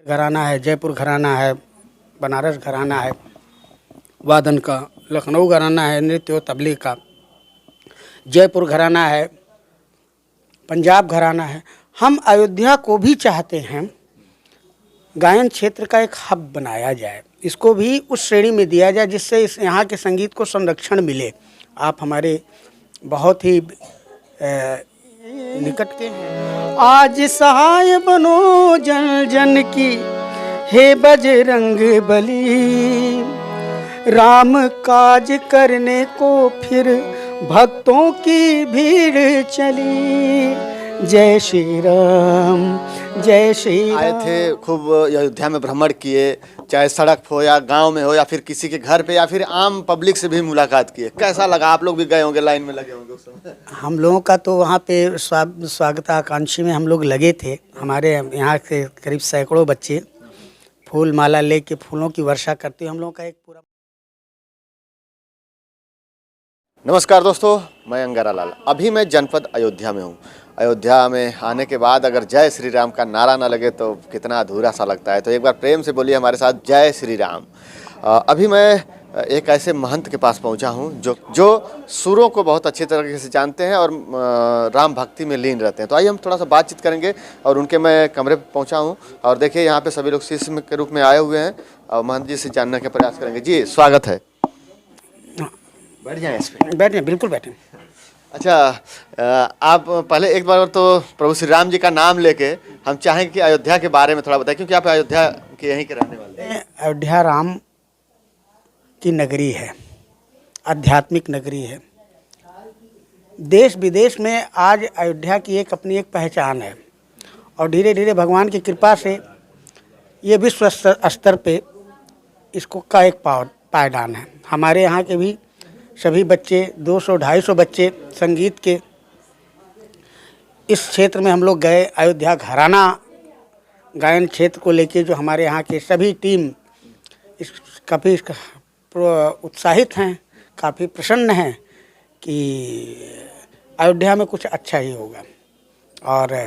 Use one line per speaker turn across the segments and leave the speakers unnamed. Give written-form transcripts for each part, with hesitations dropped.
घराना है, जयपुर घराना है, बनारस घराना है वादन का, लखनऊ घराना है नृत्य और तबलीग का, जयपुर घराना है, पंजाब घराना है। हम अयोध्या को भी चाहते हैं गायन क्षेत्र का एक हब बनाया जाए, इसको भी उस श्रेणी में दिया जाए जिससे इस यहाँ के संगीत को संरक्षण मिले। आप हमारे बहुत ही निकट के हैं। आज सहाय बनो जन जन की, हे बजरंग बली, राम काज करने को फिर भक्तों की भीड़ चली। जय श्री राम, जय श्री राम।
आए थे, खूब अयोध्या में भ्रमण किए, चाहे सड़क हो या गांव में हो या फिर किसी के घर पे या फिर आम पब्लिक से भी मुलाकात किए। कैसा लगा? आप लोग भी गए होंगे, लाइन में लगे होंगे उस समय।
हम लोगों का तो वहाँ पे स्वागताकांक्षी में हम लोग लगे थे। हमारे यहाँ के करीब सैकड़ों बच्चे फूल माला लेके फूलों की वर्षा करते हुए हम लोगों का एक पूरा।
नमस्कार दोस्तों, मैं अंगारा लाल। अभी मैं जनपद अयोध्या में हूँ। अयोध्या में आने के बाद अगर जय श्री राम का नारा ना लगे तो कितना अधूरा सा लगता है। तो एक बार प्रेम से बोलिए हमारे साथ, जय श्री राम। अभी मैं एक ऐसे महंत के पास पहुँचा हूँ जो सुरों को बहुत अच्छी तरीके से जानते हैं और राम भक्ति में लीन रहते हैं। तो आइए हम थोड़ा सा बातचीत करेंगे। और उनके मैं कमरे पर पहुँचा हूँ और देखिए यहाँ पे सभी लोग शिष्य के रूप में आए हुए हैं और महंत जी से जानने का प्रयास करेंगे। जी स्वागत है। बैठ जाएं इस पे।
बैठे, बिल्कुल बैठे।
अच्छा, आप पहले एक बार तो प्रभु श्री राम जी का नाम लेके हम चाहेंगे कि अयोध्या के बारे में थोड़ा बताएं, क्योंकि आप अयोध्या के यहीं के रहने वाले हैं।
अयोध्या राम की नगरी है, आध्यात्मिक नगरी है। देश विदेश में आज अयोध्या की एक अपनी एक पहचान है और धीरे धीरे भगवान की कृपा से ये विश्व स्तर पे इसको का एक पायदान है। हमारे यहाँ के भी सभी बच्चे 200-250 बच्चे संगीत के इस क्षेत्र में हम लोग गए। अयोध्या घराना गायन क्षेत्र को लेके जो हमारे यहाँ के सभी टीम इस काफ़ी उत्साहित हैं, काफ़ी प्रसन्न हैं कि अयोध्या में कुछ अच्छा ही होगा। और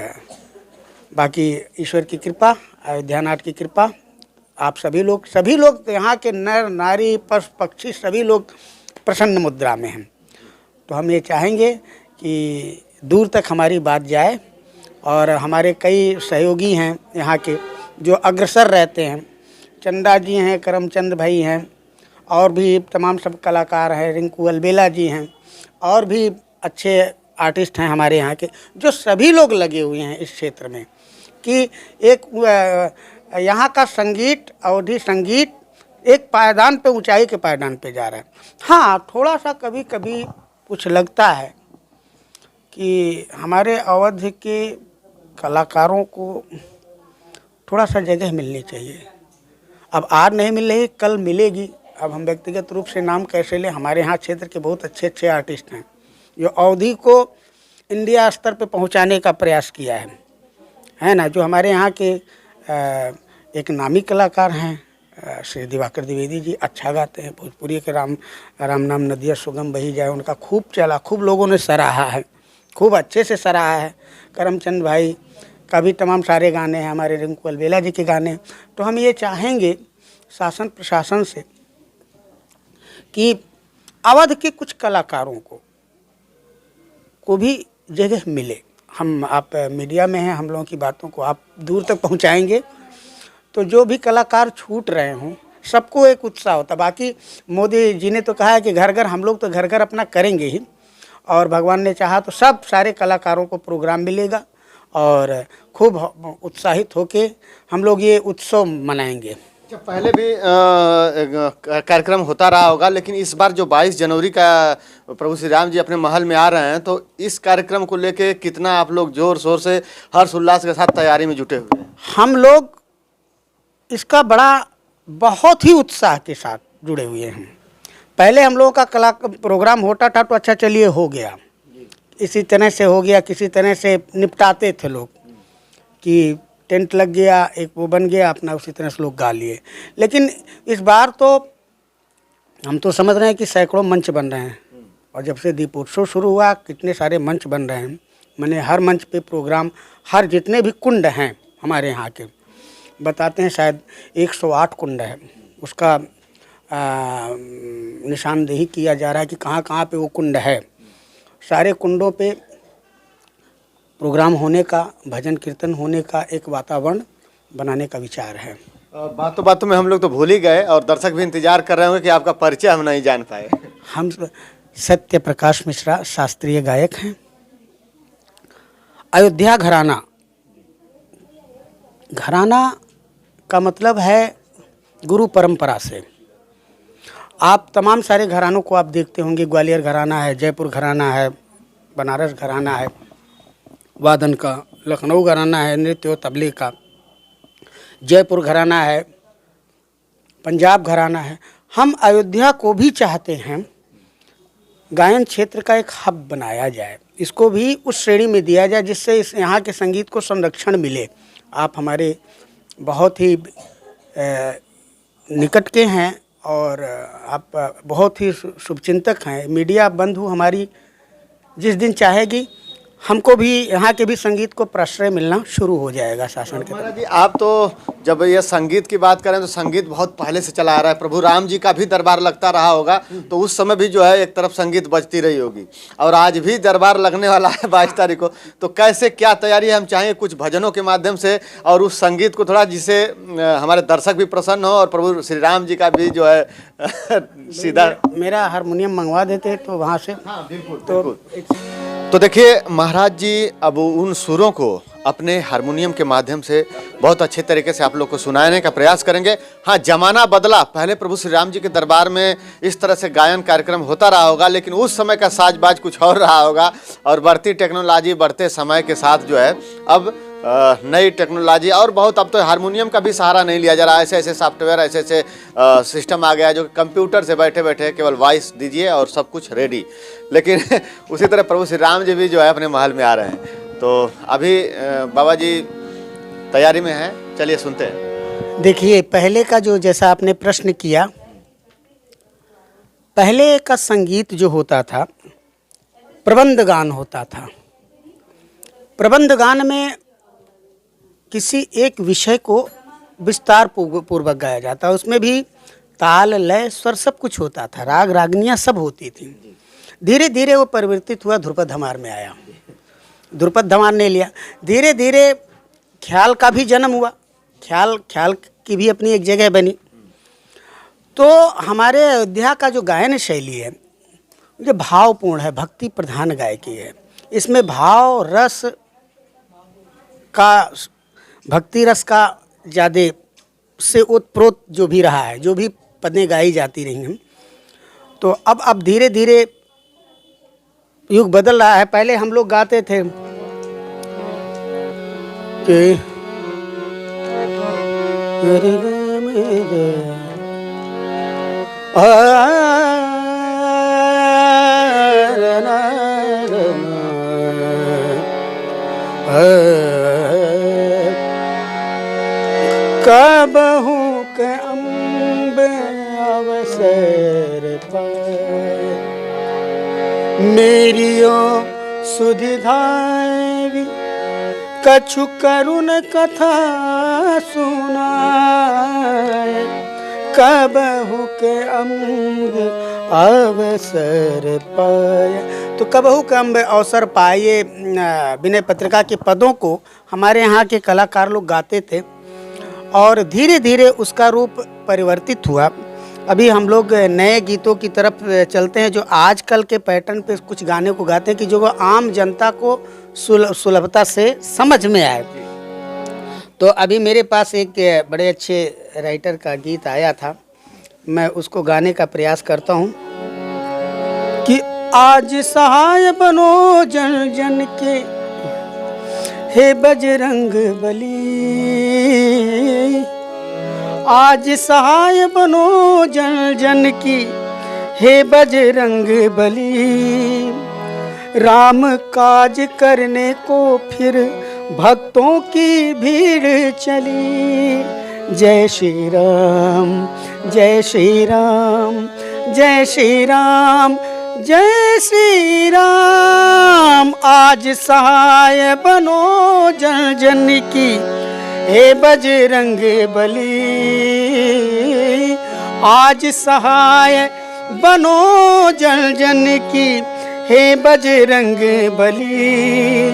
बाकी ईश्वर की कृपा, अयोध्यानाथ की कृपा, आप सभी लोग यहाँ के नर नारी पशु पक्षी सभी लोग प्रसन्न मुद्रा में हैं। तो हम ये चाहेंगे कि दूर तक हमारी बात जाए और हमारे कई सहयोगी हैं यहाँ के जो अग्रसर रहते हैं। चंदा जी हैं, करमचंद भाई हैं और भी तमाम सब कलाकार हैं, रिंकू अलबेला जी हैं और भी अच्छे आर्टिस्ट हैं हमारे यहाँ के, जो सभी लोग लगे हुए हैं इस क्षेत्र में कि एक यहाँ का संगीत, अवधी संगीत एक पायदान पे, ऊंचाई के पायदान पे जा रहा है। हाँ, थोड़ा सा कभी कभी कुछ लगता है कि हमारे अवध के कलाकारों को थोड़ा सा जगह मिलनी चाहिए। अब आज नहीं मिल रही, कल मिलेगी। अब हम व्यक्तिगत रूप से नाम कैसे लें? हमारे यहाँ क्षेत्र के बहुत अच्छे अच्छे आर्टिस्ट हैं जो अवधी को इंडिया स्तर पे पहुँचाने का प्रयास किया है ना। जो हमारे यहाँ के एक नामी कलाकार हैं श्री दिवाकर द्विवेदी जी, अच्छा गाते हैं। भोजपुरी के राम नाम नदिया सुगम बही जाए, उनका खूब चला, खूब लोगों ने सराहा है, खूब अच्छे से सराहा है। करमचंद भाई का भी तमाम सारे गाने हैं, हमारे रिंकू अलबेला जी के गाने। तो हम ये चाहेंगे शासन प्रशासन से कि अवध के कुछ कलाकारों को भी जगह मिले। आप मीडिया में हैं, हम लोगों की बातों को आप दूर तक पहुंचाएंगे तो जो भी कलाकार छूट रहे हों सबको एक उत्साह होता। बाकी मोदी जी ने तो कहा है कि घर घर, हम लोग तो घर घर अपना करेंगे ही और भगवान ने चाहा तो सब सारे कलाकारों को प्रोग्राम मिलेगा और खूब उत्साहित होके हम लोग ये उत्सव मनाएंगे।
पहले भी कार्यक्रम होता रहा होगा, लेकिन इस बार जो 22 जनवरी का प्रभु श्री राम जी अपने महल में आ रहे हैं, तो इस कार्यक्रम को लेके कितना आप लोग जोर शोर से हर्ष उल्लास के साथ तैयारी में जुटे हुए हैं?
हम लोग इसका बहुत ही उत्साह के साथ जुड़े हुए हैं। पहले हम लोगों का कला प्रोग्राम होता था तो अच्छा चलिए हो गया, इसी तरह से हो गया, किसी तरह से निपटाते थे लोग कि टेंट लग गया, एक वो बन गया अपना, उसी तरह से लोग गा लिए। लेकिन इस बार तो हम तो समझ रहे हैं कि सैकड़ों मंच बन रहे हैं और जब से दीपोत्सव शुरू हुआ कितने सारे मंच बन रहे हैं। मैंने हर मंच पे प्रोग्राम, हर जितने भी कुंड हैं हमारे यहाँ के, बताते हैं शायद 108 कुंड है, उसका निशानदेही किया जा रहा है कि कहाँ कहाँ पे वो कुंड है। सारे कुंडों पे प्रोग्राम होने का, भजन कीर्तन होने का एक वातावरण बनाने का विचार है।
बातों बातों में हम लोग तो भूल ही गए और दर्शक भी इंतजार कर रहे होंगे कि आपका परिचय हम नहीं जान पाए।
हम सत्य प्रकाश मिश्रा शास्त्रीय गायक हैं। अयोध्या घराना, घराना का मतलब है गुरु परंपरा से। आप तमाम सारे घरानों को आप देखते होंगे, ग्वालियर घराना है, जयपुर घराना है, बनारस घराना है वादन का, लखनऊ घराना है नृत्य और तबले का, जयपुर घराना है, पंजाब घराना है। हम अयोध्या को भी चाहते हैं गायन क्षेत्र का एक हब बनाया जाए, इसको भी उस श्रेणी में दिया जाए जिससे इस यहाँ के संगीत को संरक्षण मिले। आप हमारे बहुत ही निकट के हैं और आप बहुत ही शुभचिंतक हैं। मीडिया बंधु हमारी जिस दिन चाहेगी, हमको भी यहाँ के भी संगीत को प्रश्रय मिलना शुरू हो जाएगा शासन के
महाराज जी, आप तो जब ये संगीत की बात करें तो संगीत बहुत पहले से चला आ रहा है। प्रभु राम जी का भी दरबार लगता रहा होगा, तो उस समय भी जो है एक तरफ संगीत बजती रही होगी और आज भी दरबार लगने वाला है 22 तारीख को। तो कैसे क्या तैयारी है? हम चाहेंगे कुछ भजनों के माध्यम से और उस संगीत को थोड़ा, जिससे हमारे दर्शक भी प्रसन्न हो और प्रभु श्री राम जी का भी जो है सीधा।
मेरा हारमोनियम मंगवा देते तो वहाँ से।
हाँ बिल्कुल। तो देखिए महाराज जी अब उन सुरों को अपने हारमोनियम के माध्यम से बहुत अच्छे तरीके से आप लोग को सुनाने का प्रयास करेंगे। हाँ, जमाना बदला, पहले प्रभु श्री राम जी के दरबार में इस तरह से गायन कार्यक्रम होता रहा होगा, लेकिन उस समय का साजबाज कुछ और रहा होगा और बढ़ती टेक्नोलॉजी, बढ़ते समय के साथ जो है अब नई टेक्नोलॉजी और बहुत, अब तो हारमोनियम का भी सहारा नहीं लिया जा रहा है। ऐसे ऐसे सॉफ्टवेयर, ऐसे ऐसे सिस्टम आ गया है जो कंप्यूटर से बैठे बैठे केवल वॉइस दीजिए और सब कुछ रेडी। लेकिन उसी तरह प्रभु श्री राम जी भी जो है अपने महल में आ रहे हैं। तो अभी बाबा जी तैयारी में हैं, चलिए सुनते हैं।
देखिए, पहले का जो, जैसा आपने प्रश्न किया, पहले का संगीत जो होता था प्रबंध गान होता था। प्रबंध गान में किसी एक विषय को विस्तार पूर्वक गाया जाता, उसमें भी ताल, लय, स्वर सब कुछ होता था, राग रागनियाँ सब होती थी। धीरे धीरे वो परिवर्तित हुआ, ध्रुपद धमार में आया, ध्रुपद धमार ने लिया। धीरे धीरे ख्याल का भी जन्म हुआ, ख्याल की भी अपनी एक जगह बनी। तो हमारे अयोध्या का जो गायन शैली है जो भावपूर्ण है, भक्ति प्रधान गायकी है। इसमें भाव रस का, भक्ति रस का ज़्यादा से ओतप्रोत जो भी रहा है, जो भी पदें गाई जाती रही हैं। तो अब धीरे धीरे युग बदल रहा है। पहले हम लोग गाते थे कि कबहू के अम्बे अवसर पाए, मेरियो सुधिधारी कछु करुण कथा सुनाए। कबहू के अम्बे अवसर पाए, तो कबहू के अम्बे अवसर पाए विनय पत्रिका के पदों को हमारे यहाँ के कलाकार लोग गाते थे और धीरे धीरे उसका रूप परिवर्तित हुआ। अभी हम लोग नए गीतों की तरफ चलते हैं जो आजकल के पैटर्न पे कुछ गाने को गाते हैं कि जो आम जनता को सुलभता से समझ में आए। तो अभी मेरे पास एक बड़े अच्छे राइटर का गीत आया था, मैं उसको गाने का प्रयास करता हूँ कि आज सहाय बनो जन जन के, हे बजरंग बली। आज सहाय बनो जन जन की, हे बजरंग बली। राम काज करने को फिर भक्तों की भीड़ चली। जय श्री राम, जय श्री राम, जय श्री राम, जय श्री राम। आज सहाय बनो जन जन की, हे बजरंग बली, आज सहाय बनो जन जन की, हे बजरंग बली।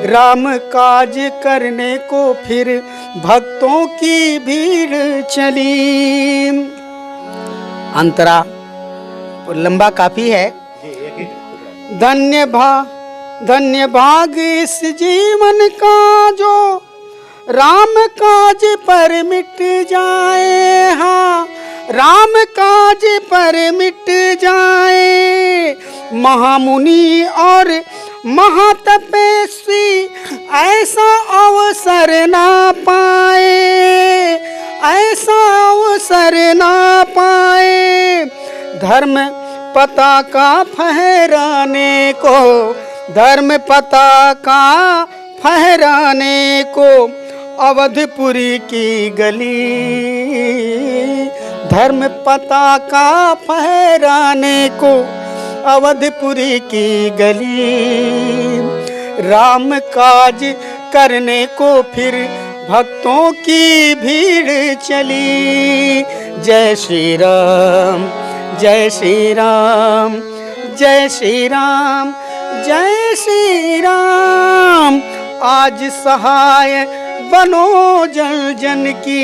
राम काज करने को फिर भक्तों की भीड़ चली। अंतरा लंबा काफी है। धन्य भाग इस जीवन का जो राम काज पर मिट जाए, हाँ राम काज पर मिट जाए। महामुनि और महातपस्वी ऐसा अवसर ना पाए, ऐसा अवसर ना पाए। धर्म पताका फहराने को, धर्म पताका फहराने को अवधपुरी की गली। धर्म पताका फहराने को अवधपुरी की गली। राम काज करने को फिर भक्तों की भीड़ चली। जय श्री राम, जय श्री राम, जय श्री राम, जय श्री राम। आज सहाय बनो जन जन की,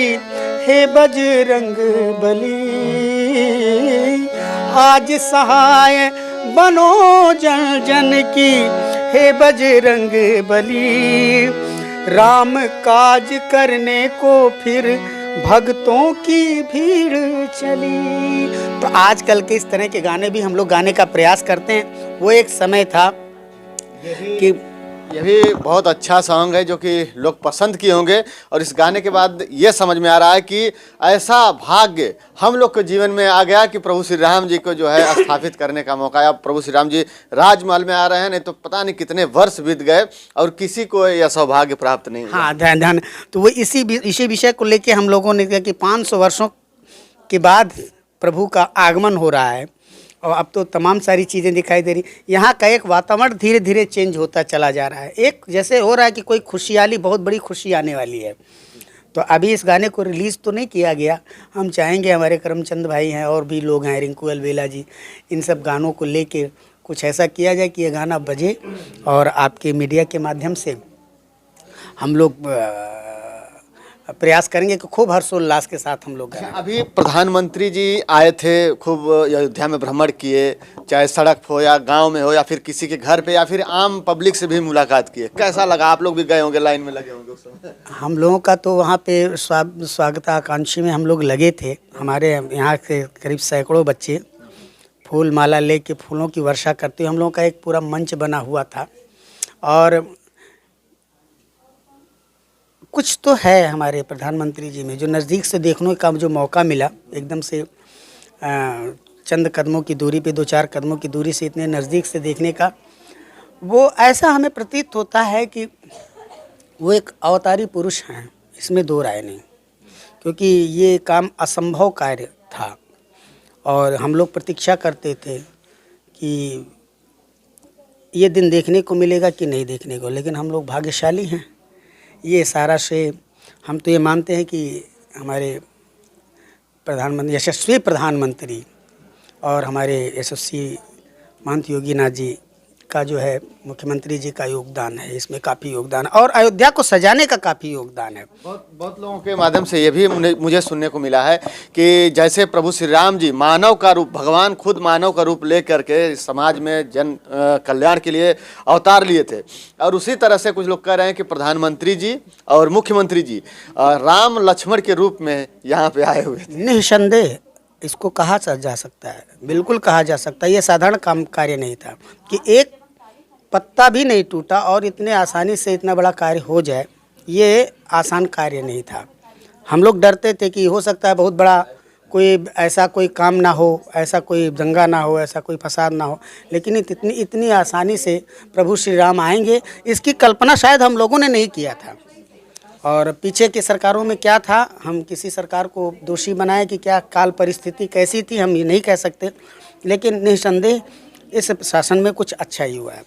हे बजरंग बली। आज सहाय बनो जन जन की, हे बजरंग बली। राम काज करने को फिर भक्तों की भीड़ चली। तो आजकल के इस तरह के गाने भी हम लोग गाने का प्रयास करते हैं। वो एक समय था कि
ये भी बहुत अच्छा सॉन्ग है जो कि लोग पसंद किए होंगे। और इस गाने के बाद ये समझ में आ रहा है कि ऐसा भाग्य हम लोग के जीवन में आ गया कि प्रभु श्री राम जी को जो है स्थापित करने का मौका है। अब प्रभु श्री राम जी राजमहल में आ रहे हैं, नहीं तो पता नहीं कितने वर्ष बीत गए और किसी को यह सौभाग्य प्राप्त नहीं हुआ।
हाँ ध्यान। तो वो इसी विषय को लेके हम लोगों ने कहा कि 500 वर्षों के बाद प्रभु का आगमन हो रहा है और अब तो तमाम सारी चीज़ें दिखाई दे रही। यहाँ का एक वातावरण धीरे धीरे चेंज होता चला जा रहा है। एक जैसे हो रहा है कि कोई खुशहाली, बहुत बड़ी खुशी आने वाली है। तो अभी इस गाने को रिलीज़ तो नहीं किया गया। हम चाहेंगे, हमारे करमचंद भाई हैं और भी लोग हैं, रिंकू अलवेला जी, इन सब गानों को लेके कुछ ऐसा किया जाए कि ये गाना बजे और आपके मीडिया के माध्यम से हम लोग प्रयास करेंगे कि खूब हर्षोल्लास के साथ हम लोग गाएं।
अभी प्रधानमंत्री जी आए थे, खूब अयोध्या में भ्रमण किए, चाहे सड़क हो या गांव में हो या फिर किसी के घर पे या फिर आम पब्लिक से भी मुलाकात किए। कैसा लगा? आप लोग भी गए होंगे, लाइन में लगे होंगे उस समय।
हम लोगों का तो वहाँ पे स्वागताकांक्षी में हम लोग लगे थे। हमारे यहाँ के करीब सैकड़ों बच्चे फूल माला लेके फूलों की वर्षा करते हुए हम लोगों का एक पूरा मंच बना हुआ था। और कुछ तो है हमारे प्रधानमंत्री जी में जो नज़दीक से देखने का जो मौका मिला, एकदम से चंद कदमों की दूरी पे, 2-4 कदमों की दूरी से इतने नज़दीक से देखने का, वो ऐसा हमें प्रतीत होता है कि वो एक अवतारी पुरुष हैं, इसमें दो राय नहीं। क्योंकि ये काम असंभव कार्य था और हम लोग प्रतीक्षा करते थे कि ये दिन देखने को मिलेगा कि नहीं देखने को, लेकिन हम लोग भाग्यशाली हैं। ये सारा श्रेय हम तो ये मानते हैं कि हमारे प्रधानमंत्री, यशस्वी प्रधानमंत्री और हमारे यशस्वी महंत योगी नाथ जी का जो है, मुख्यमंत्री जी का योगदान है, इसमें काफ़ी योगदान है और अयोध्या को सजाने का काफ़ी योगदान है।
बहुत लोगों के माध्यम से ये भी मुझे सुनने को मिला है कि जैसे प्रभु श्री राम जी मानव का रूप, भगवान खुद मानव का रूप ले करके समाज में जन कल्याण के लिए अवतार लिए थे, और उसी तरह से कुछ लोग कह रहे हैं कि प्रधानमंत्री जी और मुख्यमंत्री जी राम लक्ष्मण के रूप में यहाँ पे आए हुए थे।
निःसंदेह इसको कहा जा सकता है, बिल्कुल कहा जा सकता है। ये साधारण कार्य नहीं था कि एक पत्ता भी नहीं टूटा और इतने आसानी से इतना बड़ा कार्य हो जाए, ये आसान कार्य नहीं था। हम लोग डरते थे कि हो सकता है बहुत बड़ा कोई काम ना हो, ऐसा कोई दंगा ना हो, ऐसा कोई फसाद ना हो, लेकिन इतनी आसानी से प्रभु श्री राम आएंगे, इसकी कल्पना शायद हम लोगों ने नहीं किया था। और पीछे की सरकारों में क्या था, हम किसी सरकार को दोषी बनाए कि क्या काल परिस्थिति कैसी थी, हम ये नहीं कह सकते, लेकिन निःसंदेह इस शासन में कुछ अच्छा ही हुआ है।